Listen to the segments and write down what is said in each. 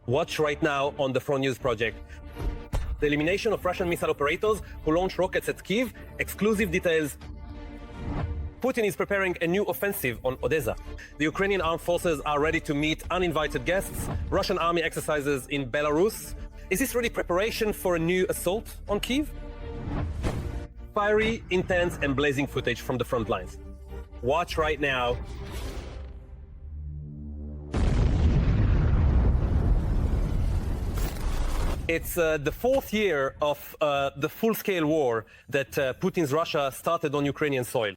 Watch right now on the Front News Project. The elimination of Russian missile operators who launch rockets at Kyiv, exclusive details. Putin is preparing a new offensive on Odessa. The Ukrainian armed forces are ready to meet uninvited guests. Russian army exercises in Belarus. Is this really preparation for a new assault on Kyiv? Fiery, intense, and blazing footage from the front lines. Watch right now. It's the fourth year of the full-scale war that Putin's Russia started on Ukrainian soil.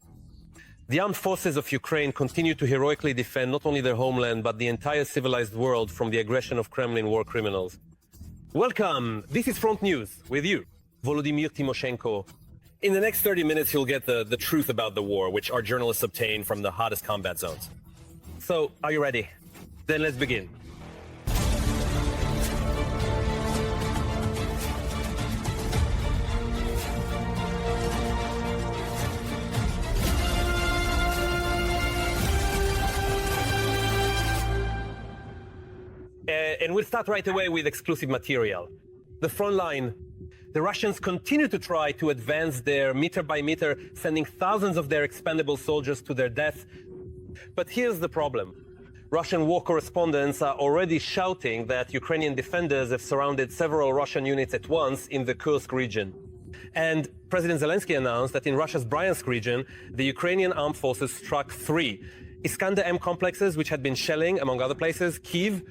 The armed forces of Ukraine continue to heroically defend not only their homeland, but the entire civilized world from the aggression of Kremlin war criminals. Welcome! This is Front News with you, Volodymyr Tymoshenko. In the next 30 minutes, you'll get the truth about the war, which our journalists obtain from the hottest combat zones. So, are you ready? Then let's begin. And we'll start right away with exclusive material. The front line. The Russians continue to try to advance their meter by meter, sending thousands of their expendable soldiers to their death. But here's the problem. Russian war correspondents are already shouting that Ukrainian defenders have surrounded several Russian units at once in the Kursk region. And President Zelensky announced that in Russia's Bryansk region, the Ukrainian armed forces struck 3 Iskander-M complexes, which had been shelling, among other places, Kyiv.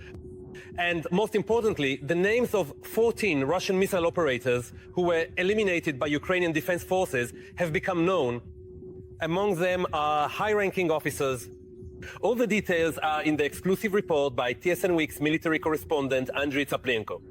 And most importantly, the names of 14 Russian missile operators who were eliminated by Ukrainian defense forces have become known. Among them are high-ranking officers. All the details are in the exclusive report by TSN Week's military correspondent Andriy Tsaplenko.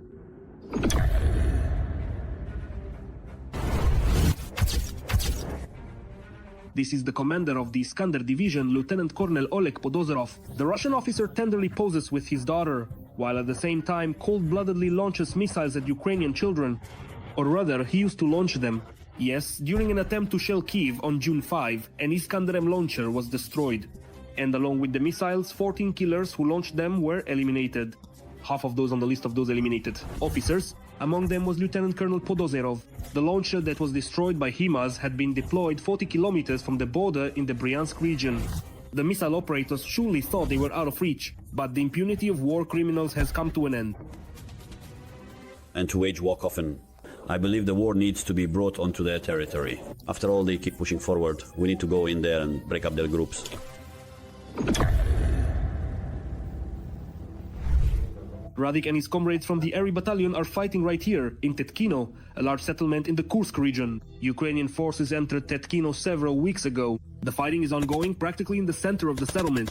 This is the commander of the Iskander division, Lieutenant Colonel Oleg Podozerov. The Russian officer tenderly poses with his daughter, while at the same time cold-bloodedly launches missiles at Ukrainian children. Or rather, he used to launch them. Yes, during an attempt to shell Kyiv on June 5, an Iskander-M launcher was destroyed. And along with the missiles, 14 killers who launched them were eliminated. Half of those on the list of those eliminated officers. Among them was Lieutenant Colonel Podozerov. The launcher that was destroyed by HIMARS had been deployed 40 kilometers from the border in the Bryansk region. The missile operators surely thought they were out of reach, but the impunity of war criminals has come to an end. And to wage war coffin. I believe the war needs to be brought onto their territory. After all, they keep pushing forward. We need to go in there and break up their groups. Radik and his comrades from the Eri Battalion are fighting right here, in Tetkino, a large settlement in the Kursk region. Ukrainian forces entered Tetkino several weeks ago. The fighting is ongoing practically in the center of the settlement.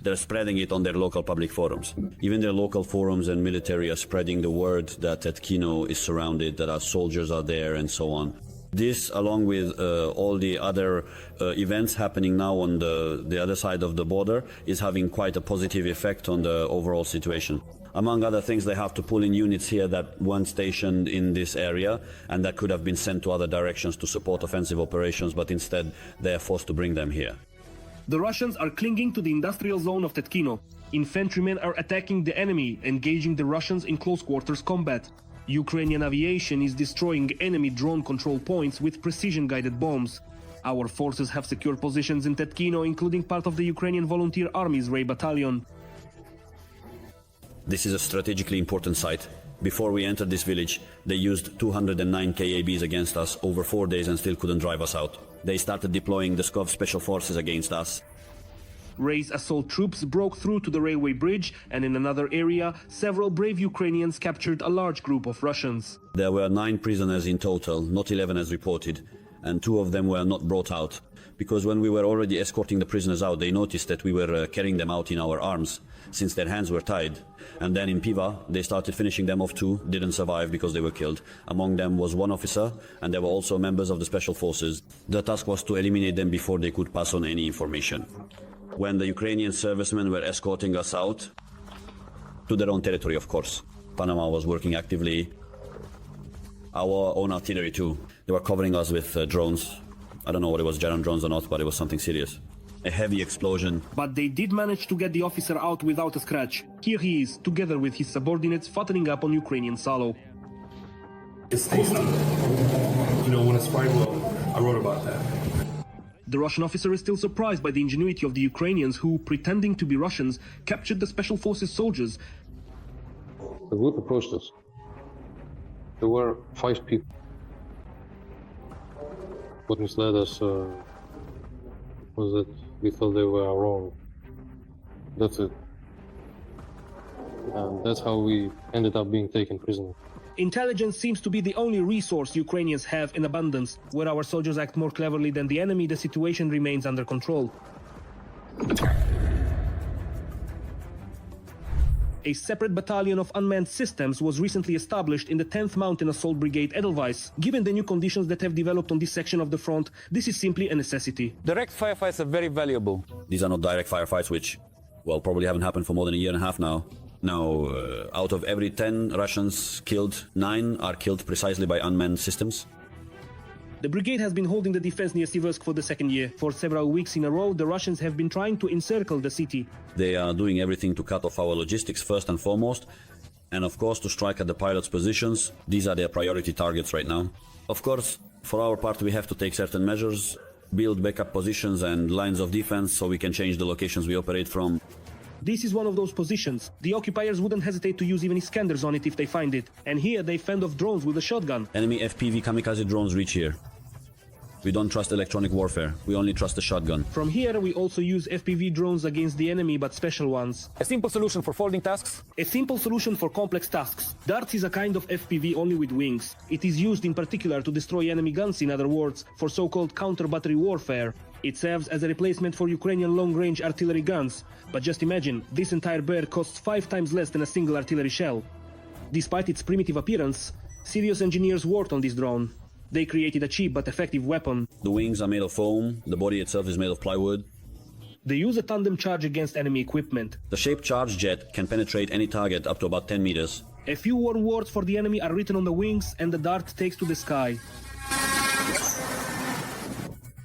They're spreading it on their local public forums. Even their local forums and military are spreading the word that Tetkino is surrounded, that our soldiers are there, and so on. This, along with all the other events happening now on the other side of the border, is having quite a positive effect on the overall situation. Among other things, they have to pull in units here that weren't stationed in this area and that could have been sent to other directions to support offensive operations, but instead they are forced to bring them here. The Russians are clinging to the industrial zone of Tetkino. Infantrymen are attacking the enemy, engaging the Russians in close quarters combat. Ukrainian aviation is destroying enemy drone control points with precision-guided bombs. Our forces have secured positions in Tetkino, including part of the Ukrainian Volunteer Army's Ray Battalion. This is a strategically important site. Before we entered this village, they used 209 KABs against us over 4 days and still couldn't drive us out. They started deploying the Skov special forces against us. Ray's assault troops broke through to the railway bridge, and in another area, several brave Ukrainians captured a large group of Russians. There were 9 prisoners in total, not 11 as reported, and 2 of them were not brought out. Because when we were already escorting the prisoners out, they noticed that we were carrying them out in our arms, since their hands were tied. And then in Piva, they started finishing them off too, didn't survive because they were killed. Among them was 1 officer, and there were also members of the special forces. The task was to eliminate them before they could pass on any information. When the Ukrainian servicemen were escorting us out, to their own territory of course, Panama was working actively, our own artillery too. They were covering us with drones. I don't know whether it was German drones or not, but it was something serious. a heavy explosion. But they did manage to get the officer out without a scratch. Here he is, together with his subordinates, fattening up on Ukrainian salo. It's tasty. You know, when it's fried well, I wrote about that. The Russian officer is still surprised by the ingenuity of the Ukrainians who, pretending to be Russians, captured the special forces soldiers. The group approached us. There were 5 people. What misled us was that we thought they were wrong. That's it. And that's how we ended up being taken prisoner. Intelligence seems to be the only resource Ukrainians have in abundance. Where our soldiers act more cleverly than the enemy, the situation remains under control. A separate battalion of unmanned systems was recently established in the 10th Mountain Assault Brigade Edelweiss. Given the new conditions that have developed on this section of the front, this is simply a necessity. Direct firefights are very valuable. These are not direct firefights, which, well, probably haven't happened for more than a year and a half now. Now, out of every 10 Russians killed, 9 are killed precisely by unmanned systems. The brigade has been holding the defense near Siversk for the 2nd year. For several weeks in a row, the Russians have been trying to encircle the city. They are doing everything to cut off our logistics first and foremost, and of course to strike at the pilots' positions. These are their priority targets right now. Of course, for our part, we have to take certain measures, build backup positions and lines of defense so we can change the locations we operate from. This is one of those positions. The occupiers wouldn't hesitate to use even Iskanders on it if they find it. And here they fend off drones with a shotgun. Enemy FPV kamikaze drones reach here. We don't trust electronic warfare, we only trust the shotgun. From here we also use FPV drones against the enemy, but special ones. A simple solution for folding tasks. A simple solution for complex tasks. Darts is a kind of FPV only with wings. It is used in particular to destroy enemy guns, in other words, for so-called counter-battery warfare. It serves as a replacement for Ukrainian long-range artillery guns. But just imagine, this entire bird costs 5 times less than a single artillery shell. Despite its primitive appearance, serious engineers worked on this drone. They created a cheap but effective weapon. The wings are made of foam, the body itself is made of plywood. They use a tandem charge against enemy equipment. The shaped charge jet can penetrate any target up to about 10 meters. A few warn words for the enemy are written on the wings and the dart takes to the sky.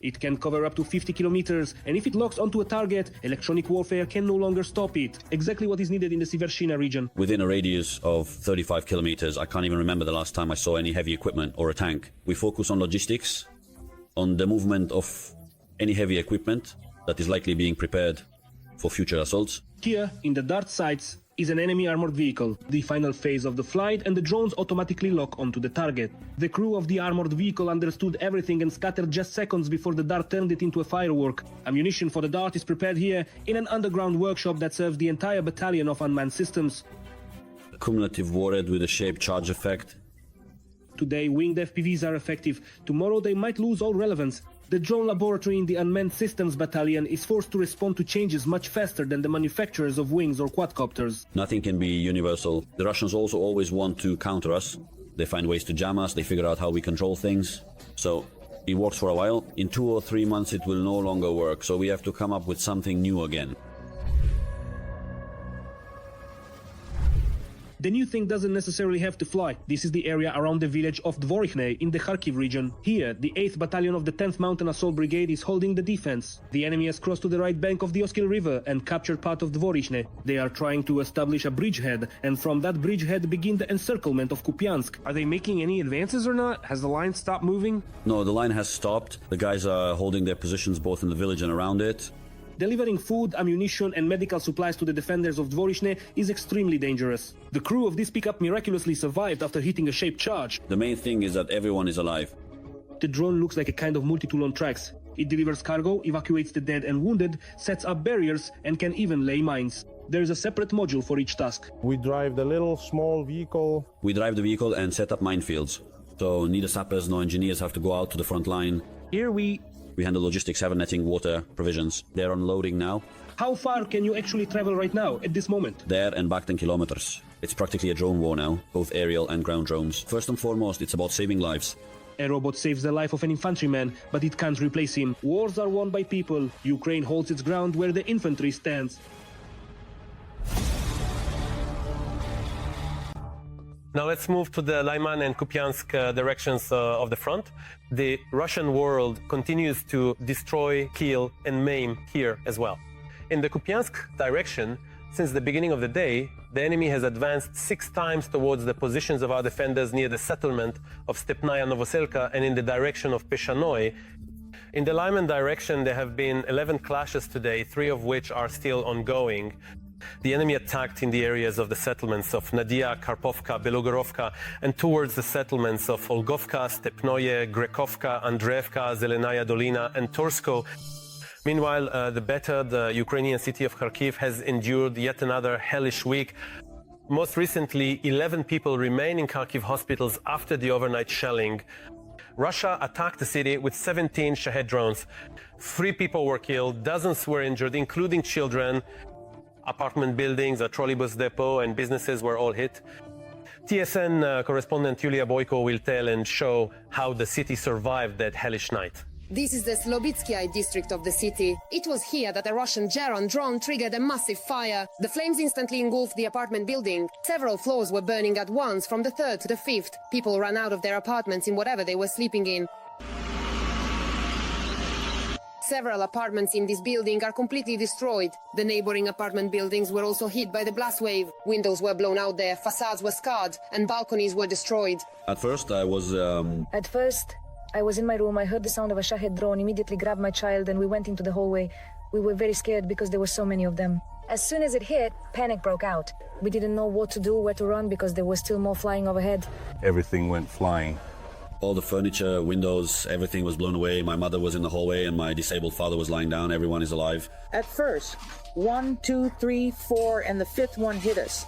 It can cover up to 50 kilometers, and if it locks onto a target, electronic warfare can no longer stop it. Exactly what is needed in the Sivershina region. Within a radius of 35 kilometers, I can't even remember the last time I saw any heavy equipment or a tank. We focus on logistics, on the movement of any heavy equipment that is likely being prepared for future assaults. Here, in the dart sights, is an enemy armored vehicle, the final phase of the flight, and the drones automatically lock onto the target. The crew of the armored vehicle understood everything and scattered just seconds before the dart turned it into a firework. Ammunition for the dart is prepared here in an underground workshop that serves the entire battalion of unmanned systems. A cumulative warhead with a shaped charge effect. Today, winged FPVs are effective. Tomorrow, they might lose all relevance. The drone laboratory in the Unmanned Systems Battalion is forced to respond to changes much faster than the manufacturers of wings or quadcopters. Nothing can be universal. The Russians also always want to counter us. They find ways to jam us, they figure out how we control things. So, it works for a while. In 2 or 3 months it will no longer work, so we have to come up with something new again. The new thing doesn't necessarily have to fly. This is the area around the village of Dvorichne in the Kharkiv region. Here, the 8th Battalion of the 10th Mountain Assault Brigade is holding the defense. The enemy has crossed to the right bank of the Oskil River and captured part of Dvorichne. They are trying to establish a bridgehead, and from that bridgehead begin the encirclement of Kupansk. Are they making any advances or not? Has the line stopped moving? No, the line has stopped. The guys are holding their positions both in the village and around it. Delivering food, ammunition and medical supplies to the defenders of Dvorichne is extremely dangerous. The crew of this pickup miraculously survived after hitting a shaped charge. The main thing is that everyone is alive. The drone looks like a kind of multi-tool on tracks. It delivers cargo, evacuates the dead and wounded, sets up barriers and can even lay mines. There is a separate module for each task. We drive the little small vehicle. We drive the vehicle and set up minefields. So neither sappers nor engineers have to go out to the front line. Here we handle logistics, heavy netting, water, provisions. They're unloading now. How far can you actually travel right now, at this moment? There and back 10 kilometers. It's practically a drone war now, both aerial and ground drones. First and foremost, it's about saving lives. A robot saves the life of an infantryman, but it can't replace him. Wars are won by people. Ukraine holds its ground where the infantry stands. Now let's move to the Liman and Kupansk directions of the front. The Russian world continues to destroy, kill, and maim here as well. In the Kupansk direction, since the beginning of the day, the enemy has advanced 6 times towards the positions of our defenders near the settlement of Stepnaya Novoselka and in the direction of Peshanoi. In the Liman direction, there have been 11 clashes today, 3 of which are still ongoing. The enemy attacked in the areas of the settlements of Nadia, Karpovka, Belogorovka, and towards the settlements of Olgovka, Stepnoye, Grekovka, Andreevka, Zelenaya Dolina, and Torsko. Meanwhile, the Ukrainian city of Kharkiv has endured yet another hellish week. Most recently, 11 people remain in Kharkiv hospitals after the overnight shelling. Russia attacked the city with 17 Shahed drones. 3 people were killed, dozens were injured, including children. Apartment buildings, a trolleybus depot, and businesses were all hit. TSN correspondent Yulia Boyko will tell and show how the city survived that hellish night. This is the Slobitsky district of the city. It was here that a Russian Geron drone triggered a massive fire. The flames instantly engulfed the apartment building. Several floors were burning at once, from the 3rd to the 5th. People ran out of their apartments in whatever they were sleeping in. Several apartments in this building are completely destroyed. The neighboring apartment buildings were also hit by the blast wave. Windows were blown out there, facades were scarred, and balconies were destroyed. At first, I was in my room, I heard the sound of a Shahed drone, immediately grabbed my child and we went into the hallway. We were very scared because there were so many of them. As soon as it hit, panic broke out. We didn't know what to do, where to run, because there was still more flying overhead. Everything went flying. All the furniture, windows, everything was blown away. My mother was in the hallway and my disabled father was lying down. Everyone is alive. At first, 1, 2, 3, 4, and the 5th one hit us.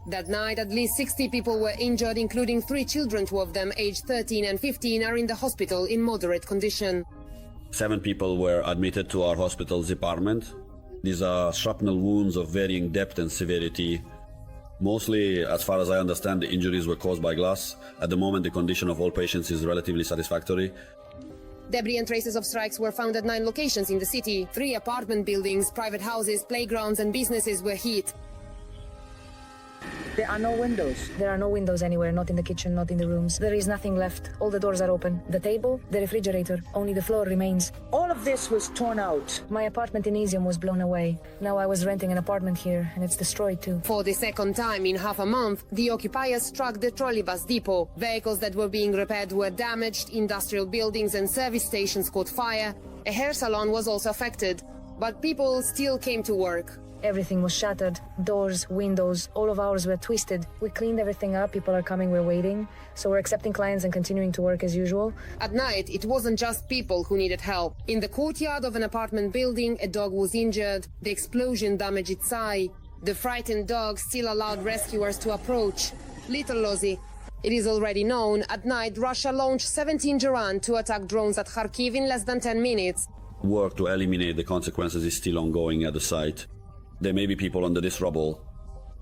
That night, at least 60 people were injured, including 3 children. 2 of them, aged 13 and 15, are in the hospital in moderate condition. 7 people were admitted to our hospital's department. These are shrapnel wounds of varying depth and severity. Mostly, as far as I understand, the injuries were caused by glass. At the moment, the condition of all patients is relatively satisfactory. Debris and traces of strikes were found at 9 locations in the city. 3 apartment buildings, private houses, playgrounds and businesses were hit. There are no windows. There are no windows anywhere, not in the kitchen, not in the rooms. There is nothing left. All the doors are open. The table, the refrigerator, only the floor remains. All of this was torn out. My apartment in Izium was blown away. Now I was renting an apartment here, and it's destroyed too. For the second time in half a month, the occupiers struck the trolleybus depot. Vehicles that were being repaired were damaged, industrial buildings and service stations caught fire. A hair salon was also affected, but people still came to work. Everything was shattered. Doors, windows, all of ours were twisted. We cleaned everything up, people are coming, we're waiting. So we're accepting clients and continuing to work as usual. At night, it wasn't just people who needed help. In the courtyard of an apartment building, a dog was injured. The explosion damaged its eye. The frightened dog still allowed rescuers to approach. Little Lozi. It is already known, at night, Russia launched 17 Geran to attack drones at Kharkiv in less than 10 minutes. Work to eliminate the consequences is still ongoing at the site. There may be people under this rubble.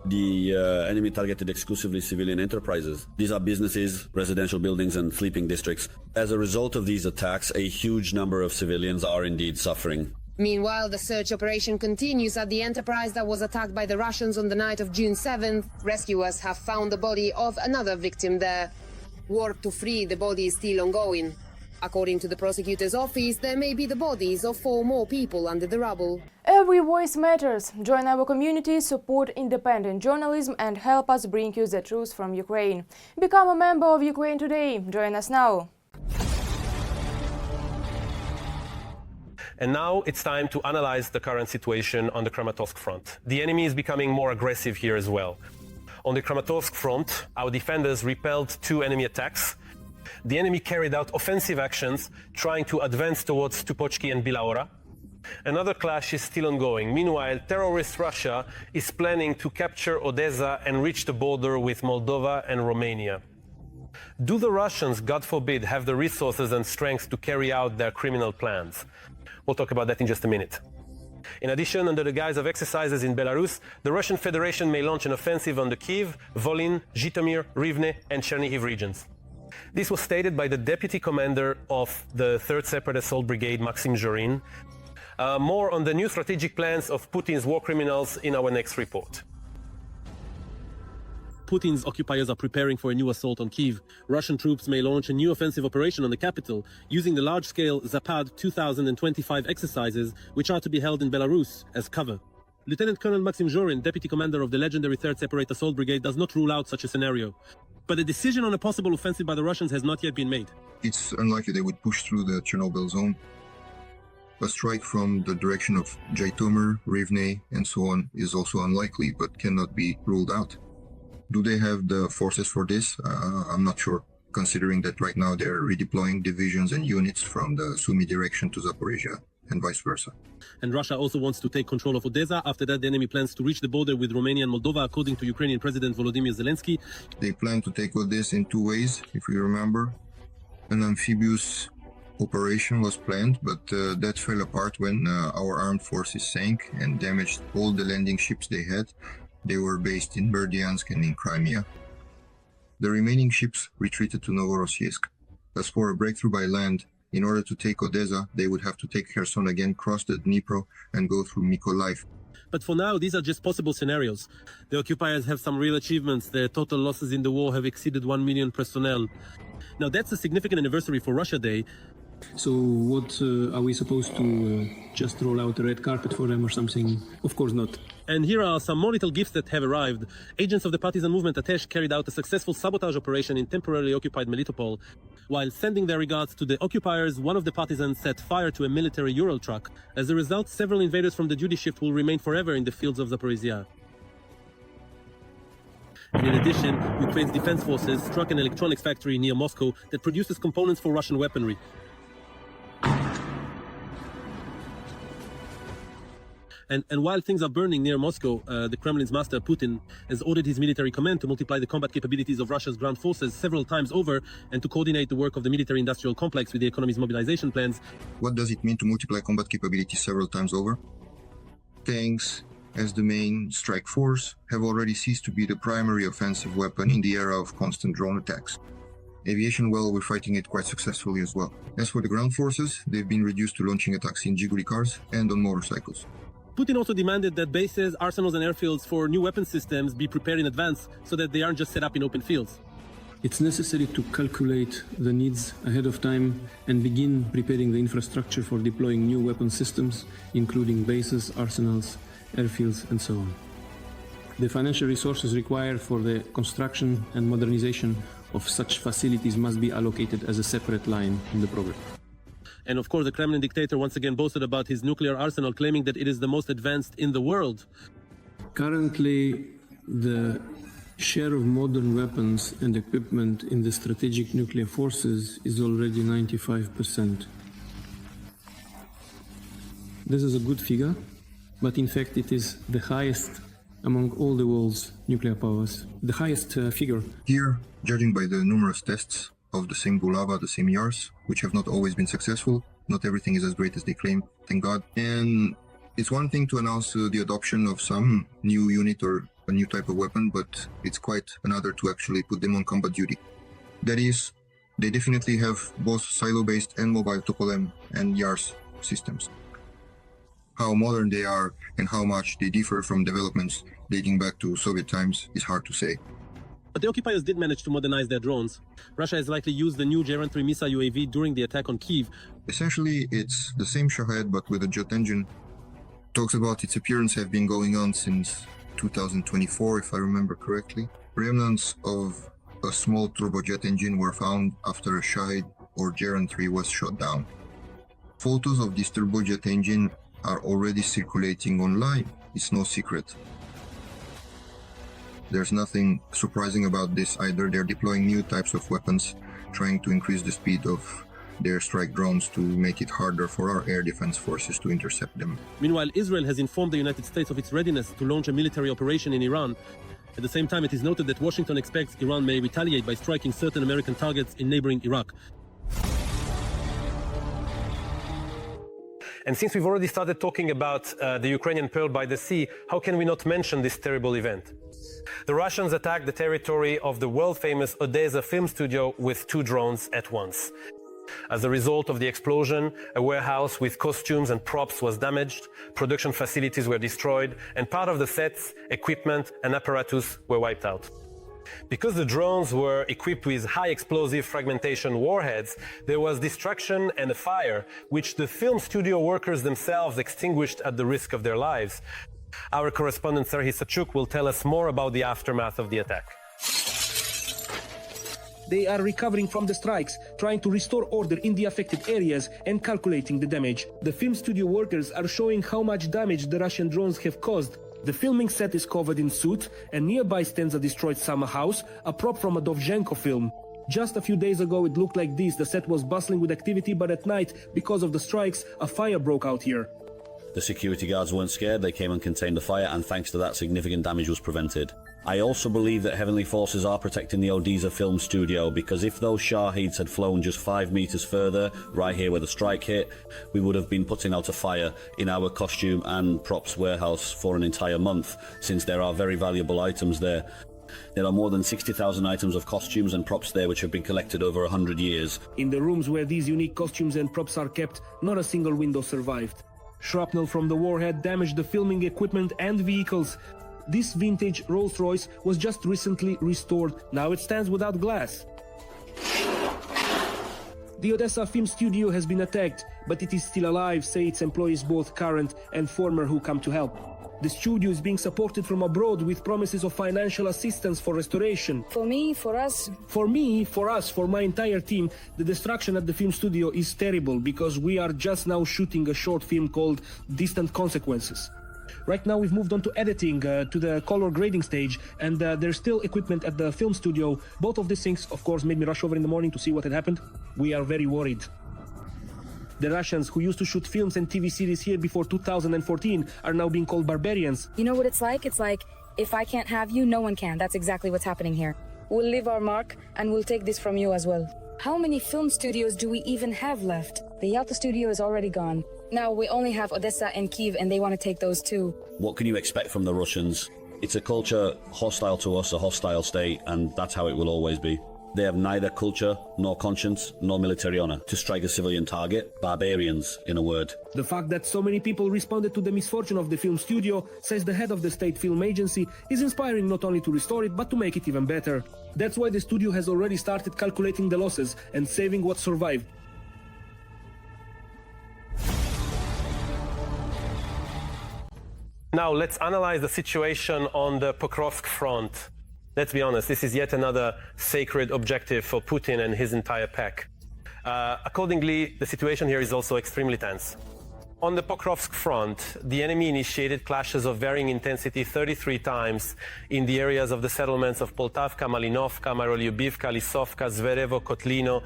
The enemy targeted exclusively civilian enterprises. These are businesses, residential buildings, and sleeping districts. As a result of these attacks, a huge number of civilians are indeed suffering. Meanwhile, the search operation continues at the enterprise that was attacked by the Russians on the night of June 7th. Rescuers have found the body of another victim there. Work to free the body is still ongoing. According to the prosecutor's office, there may be the bodies of 4 more people under the rubble. Every voice matters. Join our community, support independent journalism and help us bring you the truth from Ukraine. Become a member of Ukraine Today. Join us now. And now it's time to analyze the current situation on the Kramatorsk front. The enemy is becoming more aggressive here as well. On the Kramatorsk front, our defenders repelled 2 enemy attacks. The enemy carried out offensive actions, trying to advance towards Stupochki and Bilaora. Another clash is still ongoing. Meanwhile, terrorist Russia is planning to capture Odessa and reach the border with Moldova and Romania. Do the Russians, God forbid, have the resources and strength to carry out their criminal plans? We'll talk about that in just a minute. In addition, under the guise of exercises in Belarus, the Russian Federation may launch an offensive on the Kyiv, Volyn, Zhytomyr, Rivne and Chernihiv regions. This was stated by the deputy commander of the 3rd Separate Assault Brigade, Maxim Zhorin. More on the new strategic plans of Putin's war criminals in our next report. Putin's occupiers are preparing for a new assault on Kyiv, Russian troops may launch a new offensive operation on the capital using the large-scale Zapad 2025 exercises, which are to be held in Belarus, as cover. Lieutenant Colonel Maxim Zhorin, deputy commander of the legendary 3rd Separate Assault Brigade, does not rule out such a scenario. But a decision on a possible offensive by the Russians has not yet been made. It's unlikely they would push through the Chernobyl zone. A strike from the direction of Zhytomyr, Rivne, and so on is also unlikely, but cannot be ruled out. Do they have the forces for this? I'm not sure, considering that right now they're redeploying divisions and units from the Sumy direction to Zaporizhia, and vice versa. And Russia also wants to take control of Odessa. After that, the enemy plans to reach the border with Romania and Moldova, according to Ukrainian President Volodymyr Zelensky. They plan to take Odessa in two ways, if you remember. An amphibious operation was planned, but that fell apart when our armed forces sank and damaged all the landing ships they had. They were based in Berdyansk and in Crimea. The remaining ships retreated to Novorossiysk. As for a breakthrough by land, in order to take Odessa, they would have to take Kherson again, cross the Dnipro, and go through Mykolaiv. But for now, these are just possible scenarios. The occupiers have some real achievements. Their total losses in the war have exceeded 1 million personnel. Now, that's a significant anniversary for Russia Day. So what, are we supposed to just roll out a red carpet for them or something? Of course not. And here are some more little gifts that have arrived. Agents of the partisan movement Atesh carried out a successful sabotage operation in temporarily occupied Melitopol. While sending their regards to the occupiers, one of the partisans set fire to a military Ural truck. As a result, several invaders from the duty shift will remain forever in the fields of Zaporizhia. And in addition, Ukraine's defense forces struck an electronics factory near Moscow that produces components for Russian weaponry. And while things are burning near Moscow, the Kremlin's master, Putin, has ordered his military command to multiply the combat capabilities of Russia's ground forces several times over and to coordinate the work of the military-industrial complex with the economy's mobilization plans. What does it mean to multiply combat capabilities several times over? Tanks, as the main strike force, have already ceased to be the primary offensive weapon in the era of constant drone attacks. Aviation, well, we're fighting it quite successfully as well. As for the ground forces, they've been reduced to launching attacks in Zhiguli cars and on motorcycles. Putin also demanded that bases, arsenals and airfields for new weapon systems be prepared in advance so that they aren't just set up in open fields. It's necessary to calculate the needs ahead of time and begin preparing the infrastructure for deploying new weapon systems, including bases, arsenals, airfields, and so on. The financial resources required for the construction and modernization of such facilities must be allocated as a separate line in the program. And of course, the Kremlin dictator once again boasted about his nuclear arsenal, claiming that it is the most advanced in the world. Currently, the share of modern weapons and equipment in the strategic nuclear forces is already 95%. This is a good figure, but in fact it is the highest among all the world's nuclear powers. The highest figure. Here, judging by the numerous tests of the same Bulava, the same Yars, which have not always been successful. Not everything is as great as they claim, thank God. And it's one thing to announce the adoption of some new unit or a new type of weapon, but it's quite another to actually put them on combat duty. That is, they definitely have both silo-based and mobile Tupolev and Yars systems. How modern they are and how much they differ from developments dating back to Soviet times is hard to say. But the occupiers did manage to modernize their drones. Russia has likely used the new Geran-3 missile UAV during the attack on Kyiv. Essentially, it's the same Shahed, but with a jet engine. Talks about its appearance have been going on since 2024, if I remember correctly. Remnants of a small turbojet engine were found after a Shahed or Geran-3 was shot down. Photos of this turbojet engine are already circulating online. It's no secret. There's nothing surprising about this either. They're deploying new types of weapons, trying to increase the speed of their strike drones to make it harder for our air defense forces to intercept them. Meanwhile, Israel has informed the United States of its readiness to launch a military operation in Iran. At the same time, it is noted that Washington expects Iran may retaliate by striking certain American targets in neighboring Iraq. And since we've already started talking about the Ukrainian Pearl by the Sea, how can we not mention this terrible event? The Russians attacked the territory of the world-famous Odessa film studio with 2 drones at once. As a result of the explosion, a warehouse with costumes and props was damaged, production facilities were destroyed, and part of the sets, equipment, and apparatus were wiped out. Because the drones were equipped with high explosive fragmentation warheads, there was destruction and a fire, which the film studio workers themselves extinguished at the risk of their lives. Our correspondent Serhiy Sachuk will tell us more about the aftermath of the attack. They are recovering from the strikes, trying to restore order in the affected areas and calculating the damage. The film studio workers are showing how much damage the Russian drones have caused. The filming set is covered in soot, and nearby stands a destroyed summer house, a prop from a Dovzhenko film. Just a few days ago it looked like this. The set was bustling with activity, but at night, because of the strikes, a fire broke out here. The security guards weren't scared, they came and contained the fire, and thanks to that, significant damage was prevented. I also believe that Heavenly Forces are protecting the Odessa film studio, because if those Shaheeds had flown just 5 meters further, right here where the strike hit, we would have been putting out a fire in our costume and props warehouse for an entire month, since there are very valuable items there. There are more than 60,000 items of costumes and props there which have been collected over 100 years. In the rooms where these unique costumes and props are kept, not a single window survived. Shrapnel from the warhead damaged the filming equipment and vehicles. This vintage Rolls-Royce was just recently restored. Now it stands without glass. The Odessa film studio has been attacked, but it is still alive, say its employees, both current and former, who come to help. The studio is being supported from abroad with promises of financial assistance for restoration. For me, for us. For me, for us, for my entire team, the destruction at the film studio is terrible because we are just now shooting a short film called Distant Consequences. Right now we've moved on to editing, to the color grading stage, and there's still equipment at the film studio. Both of these things, of course, made me rush over in the morning to see what had happened. We are very worried. The Russians, who used to shoot films and TV series here before 2014, are now being called barbarians. You know what it's like? It's like, if I can't have you, no one can. That's exactly what's happening here. We'll leave our mark, and we'll take this from you as well. How many film studios do we even have left? The Yalta studio is already gone. Now we only have Odessa and Kyiv, and they want to take those too. What can you expect from the Russians? It's a culture hostile to us, a hostile state, and that's how it will always be. They have neither culture, nor conscience, nor military honor. To strike a civilian target, barbarians, in a word. The fact that so many people responded to the misfortune of the film studio, says the head of the state film agency, is inspiring not only to restore it, but to make it even better. That's why the studio has already started calculating the losses and saving what survived. Now let's analyze the situation on the Pokrovsk front. Let's be honest, this is yet another sacred objective for Putin and his entire pack. Accordingly, the situation here is also extremely tense. On the Pokrovsk front, the enemy initiated clashes of varying intensity 33 times in the areas of the settlements of Poltavka, Malinovka, Marolyubivka, Lisovka, Zverevo, Kotlino,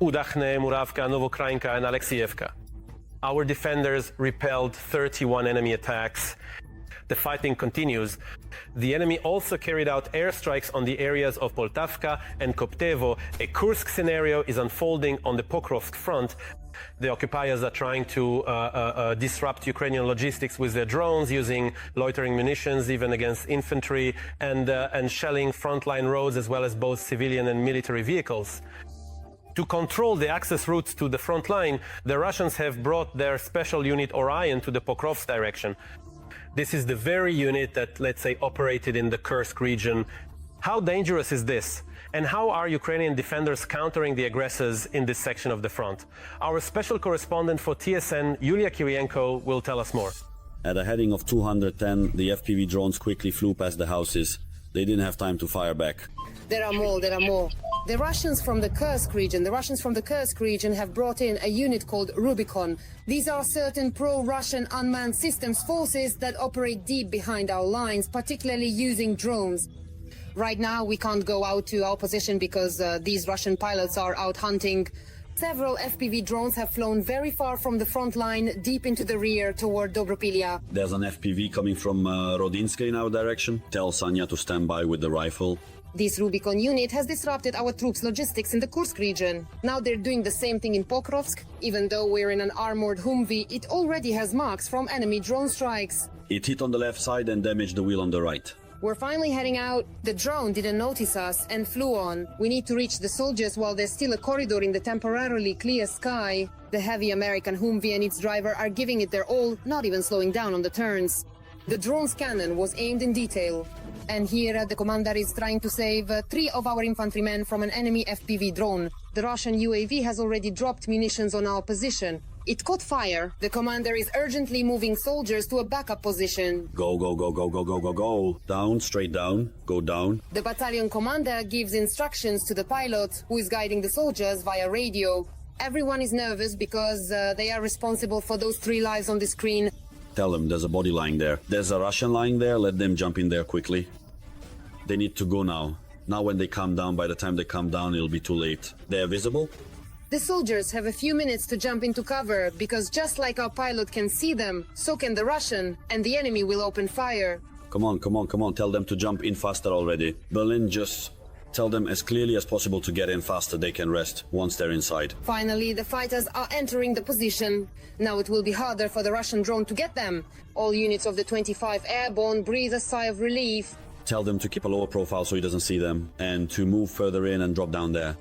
Udachne, Muravka, Novokrainka, and Alexievka. Our defenders repelled 31 enemy attacks. The fighting continues. The enemy also carried out airstrikes on the areas of Poltavka and Koptevo. A Kursk scenario is unfolding on the Pokrovsk front. The occupiers are trying to disrupt Ukrainian logistics with their drones, using loitering munitions even against infantry, and shelling frontline roads as well as both civilian and military vehicles. To control the access routes to the front line, the Russians have brought their special unit Orion to the Pokrovsk direction. This is the very unit that, let's say, operated in the Kursk region. How dangerous is this? And how are Ukrainian defenders countering the aggressors in this section of the front? Our special correspondent for TSN, Yulia Kirienko, will tell us more. At a heading of 210, the FPV drones quickly flew past the houses. They didn't have time to fire back. There are more. The Russians from the Kursk region have brought in a unit called Rubicon. These are certain pro-Russian unmanned systems forces that operate deep behind our lines, particularly using drones. Right now we can't go out to our position because these Russian pilots are out hunting. Several FPV drones have flown very far from the front line, deep into the rear toward Dobropilya. There's an FPV coming from Rodinska in our direction. Tell Sanya to stand by with the rifle. This Rubicon unit has disrupted our troops' logistics in the Kursk region. Now they're doing the same thing in Pokrovsk. Even though we're in an armored Humvee, it already has marks from enemy drone strikes. It hit on the left side and damaged the wheel on the right. We're finally heading out. The drone didn't notice us and flew on. We need to reach the soldiers while there's still a corridor in the temporarily clear sky. The heavy American Humvee and its driver are giving it their all, not even slowing down on the turns. The drone's cannon was aimed in detail. And here the commander is trying to save 3 of our infantrymen from an enemy FPV drone. The Russian UAV has already dropped munitions on our position. It caught fire. The commander is urgently moving soldiers to a backup position. Go, go, go, go, go, go, go, go. Down, straight down, go down. The battalion commander gives instructions to the pilot, who is guiding the soldiers via radio. Everyone is nervous because they are responsible for those 3 lives on the screen. Tell them there's a body lying there. There's a Russian lying there, let them jump in there quickly. They need to go now. Now when they come down, by the time they come down, it'll be too late. They are visible? The soldiers have a few minutes to jump into cover, because just like our pilot can see them, so can the Russian, and the enemy will open fire. Come on, come on, come on, tell them to jump in faster already. Berlin, just tell them as clearly as possible to get in faster, they can rest once they're inside. Finally, the fighters are entering the position. Now it will be harder for the Russian drone to get them. All units of the 25 Airborne breathe a sigh of relief. Tell them to keep a lower profile so he doesn't see them, and to move further in and drop down there.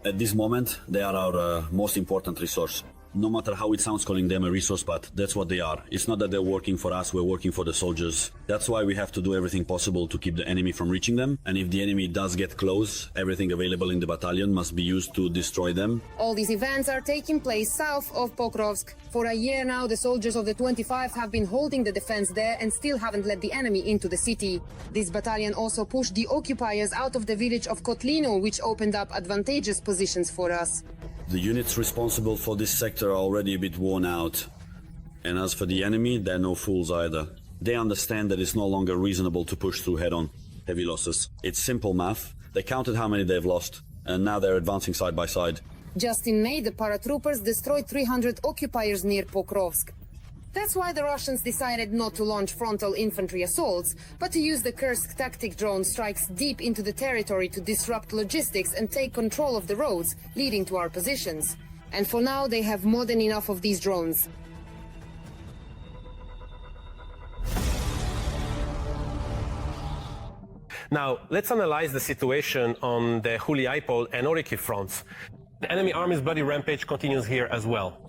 At this moment, they are our most important resource. No matter how it sounds calling them a resource, but that's what they are. It's not that they're working for us, we're working for the soldiers. That's why we have to do everything possible to keep the enemy from reaching them. And if the enemy does get close, everything available in the battalion must be used to destroy them. All these events are taking place south of Pokrovsk. For a year now, the soldiers of the 25 have been holding the defense there and still haven't let the enemy into the city. This battalion also pushed the occupiers out of the village of Kotlino, which opened up advantageous positions for us. The units responsible for this sector are already a bit worn out. And as for the enemy, they're no fools either. They understand that it's no longer reasonable to push through head-on. Heavy losses. It's simple math. They counted how many they've lost, and now they're advancing side by side. Just in May, the paratroopers destroyed 300 occupiers near Pokrovsk. That's why the Russians decided not to launch frontal infantry assaults, but to use the Kursk tactic drone strikes deep into the territory to disrupt logistics and take control of the roads leading to our positions. And for now, they have more than enough of these drones. Now, let's analyze the situation on the Huliaipol and Orikhiv fronts. The enemy army's bloody rampage continues here as well.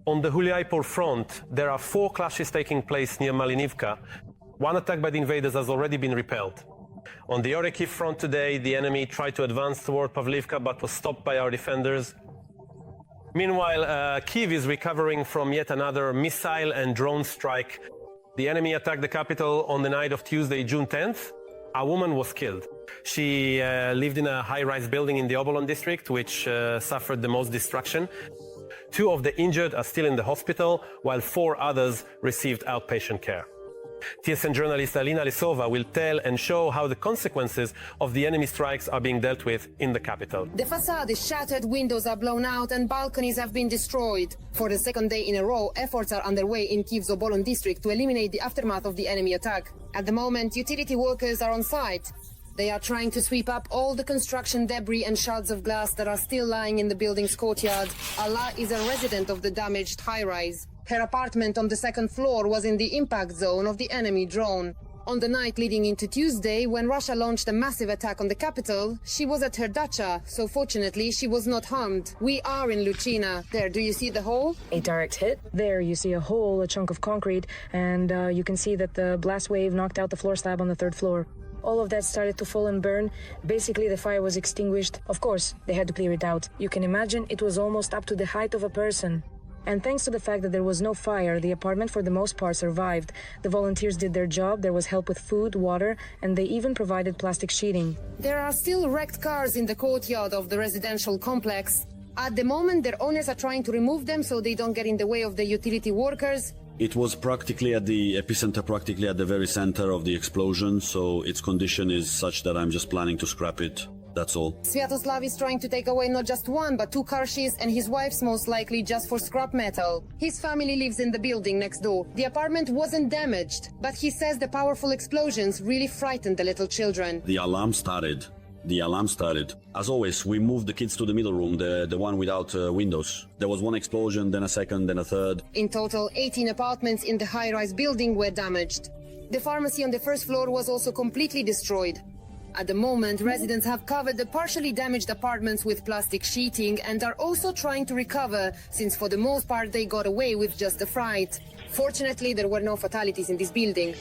On the Huliaipol front, there are 4 clashes taking place near Malinivka. One attack by the invaders has already been repelled. On the Orikhiv front today, the enemy tried to advance toward Pavlivka but was stopped by our defenders. Meanwhile, Kyiv is recovering from yet another missile and drone strike. The enemy attacked the capital on the night of Tuesday, June 10th. A woman was killed. She lived in a high-rise building in the Obolon district, which suffered the most destruction. 2 of the injured are still in the hospital, while 4 others received outpatient care. TSN journalist Alina Lisova will tell and show how the consequences of the enemy strikes are being dealt with in the capital. The facade is shattered, windows are blown out, and balconies have been destroyed. For the second day in a row, efforts are underway in Kyiv's Obolon district to eliminate the aftermath of the enemy attack. At the moment, utility workers are on site. They are trying to sweep up all the construction debris and shards of glass that are still lying in the building's courtyard. Allah is a resident of the damaged high-rise. Her apartment on the 2nd floor was in the impact zone of the enemy drone. On the night leading into Tuesday, when Russia launched a massive attack on the capital, she was at her dacha, so fortunately she was not harmed. We are in Lucina. There, do you see the hole? A direct hit. There you see a hole, a chunk of concrete, and you can see that the blast wave knocked out the floor slab on the 3rd floor. All of that started to fall and burn. Basically, the fire was extinguished. Of course, they had to clear it out. You can imagine it was almost up to the height of a person. And thanks to the fact that there was no fire, the apartment for the most part survived. The volunteers did their job, there was help with food, water, and they even provided plastic sheeting. There are still wrecked cars in the courtyard of the residential complex. At the moment, their owners are trying to remove them so they don't get in the way of the utility workers. It was practically at the epicenter, practically at the very center of the explosion, so its condition is such that I'm just planning to scrap it. That's all. Sviatoslav is trying to take away not just 1 but 2 Karshis and his wife's most likely just for scrap metal. His family lives in the building next door. The apartment wasn't damaged, but he says the powerful explosions really frightened the little children. The alarm started. As always, we moved the kids to the middle room, the one without windows. There was 1 explosion, then a second, then a third. In total, 18 apartments in the high-rise building were damaged. The pharmacy on the 1st floor was also completely destroyed. At the moment, residents have covered the partially damaged apartments with plastic sheeting and are also trying to recover, since for the most part they got away with just a fright. Fortunately, there were no fatalities in this building.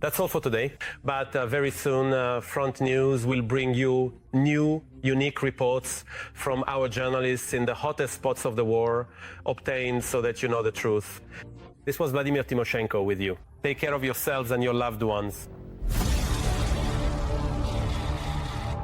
That's all for today, but very soon Front News will bring you new, unique reports from our journalists in the hottest spots of the war, obtained so that you know the truth. This was Vladimir Timoshenko with you. Take care of yourselves and your loved ones.